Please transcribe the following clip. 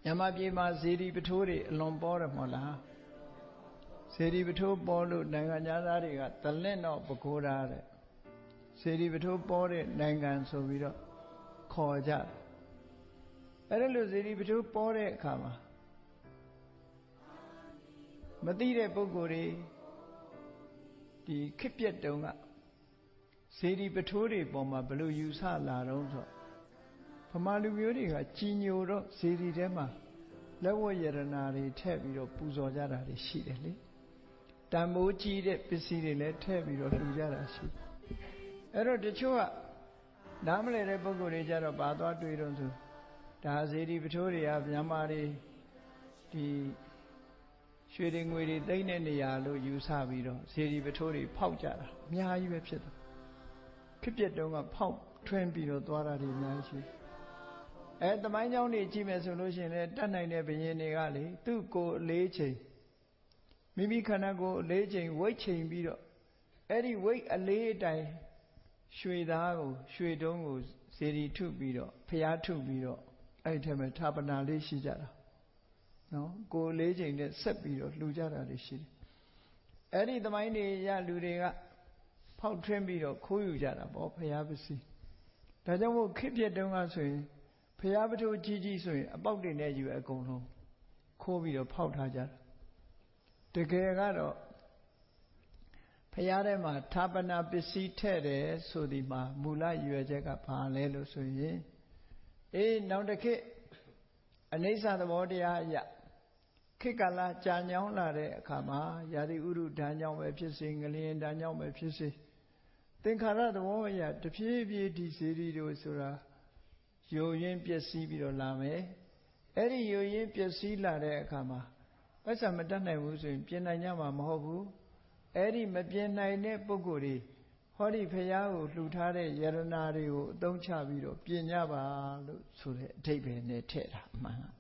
မြန်မာပြည်မှာဇေဒီပထိုးတွေအလွန်ပေါ်တယ်မဟုတ်လားဇေဒီပထိုးပေါ်လို့နိုင်ငံသားတွေကတလင့်တော့ပကိုးထားတဲ့ဇေဒီပထိုးပေါ်တဲ့နိုင်ငံဆိုပြီးတော့ခေါ်ကြအဲ့ဒါလို့ဇေဒီပထိုးပေါ်တဲ့အခါမှာမသိတဲ့ပုဂ္ဂိုလ်တွေဒီခစ်ပြက်တုံးကဇေဒီပထိုးတွေပေါ်မှာဘယ်လိုယူဆလာတော့ဆိုဗမာလူမျိုးတွေကကြီးညိုတော့ဇေဒီထဲမှာလက်ဝတ်ရတနာတွေထည့်ပြီးတော့ပူဇော်ကြတာတွေရှိတယ်လေတန်မိုးကြီးတဲ့ပစ္စည်းတွေလည်းထည့်ပြီးတော့လှူကြတာရှိအဲ့တော့တချို့ကနားမလည်တဲ့ပုဂ္ဂိုလ်တွေကြတော့ဘာသွားတွေးတော့ဆိုဒါဇေဒီပထိုးတွေကမြန်မာတွေဒီရွှေတွေငွေတွေသိမ့်တဲ့နေရာလို့ယူဆပြီးတော့ဇေဒီပထိုးတွေဖောက်ကြတာအများကြီးပဲဖြစ်တယ်ခစ်ပြက်တုံးကဖောက်ထွင်းပြီးတော့သွားတာတွေအများကြီးသမိုင်းကြောင်းတွေကြည့်မယ်ဆိုလို့ရှိရင်လည်းတတ်နိုင်တဲ့ဘုရင်တွေကလေသူ့ကိုအလေးချိန်မိမိခန္ဓာကိုယ်အလေးချိန်ဝိတ်ချိန်ပြီးတော့အဲ့ဒီဝိတ်အလေးအတိုင်းရွှေသားကိုရွှေတုံးကိုဇေဒီထုပြီးတော့ဖျားထုပြီးတော့အဲ့ဒီထဲမှာဌာပနာလေးရှိကြတာနော်ကိုယ်လေးချိန်နဲ့ဆက်ပြီးတော့လှူကြတာတွေရှိတယ်အဲ့ဒီသမိုင်းတွေရလူတွေကဖောက်ထွင်းပြီးတော့ခိုးယူကြတာပေါ့ဖျားပစ္စည်းဒါကြောင့်မို့ခစ်ပြက်တုံးကဆိုရင်ဖျားပထိုးကြီးကြီးဆိုရင်အပေါက်တွေနဲ့ယူအကုန်လုံးခိုးပြီးတော့ဖောက်ထားကြတယ်တကယ်ကတော့ဖျားထဲမှာဌာပနာပစ္စည်းထည့်တယ်ဆိုဒီမှာမူလရွယ်ချက်ကဘာလဲလို့ဆိုရင်နောက်တစ်ခေတ်အနိစ္စသဘောတရားအရာခေတ်ကာလကြာညောင်းလာတဲ့အခါမှာယာတိဥရုဓာန်ကြောင့်ပဲဖြစ်စေငလျင်ဓာန်ကြောင့်ပဲဖြစ်စေသင်္ခါရသဘောအရာတဖြည်းဖြည်းဒီစေတီတို့ဆိုတာယိုရင်းပျက်စီးပြီးတော့လာမယ်အဲ့ဒီယိုရင်းပျက်စီးလာတဲ့အခါမှာပတ်စံမတတ်နိုင်ဘူးဆိုရင်ပြင်နိုင်ကြမှာမဟုတ်ဘူးအဲ့ဒီမပြင်နိုင်တဲ့ပုဂ္ဂိုလ်တွေဟောဒီဖရာကိုလှူထားတဲ့ယရနာတွေကိုအသုံးချပြီးတော့ပြင်ကြပါလို့ဆိုတဲ့အဓိပ္ပာယ်နဲ့ထည့်တာအမှန်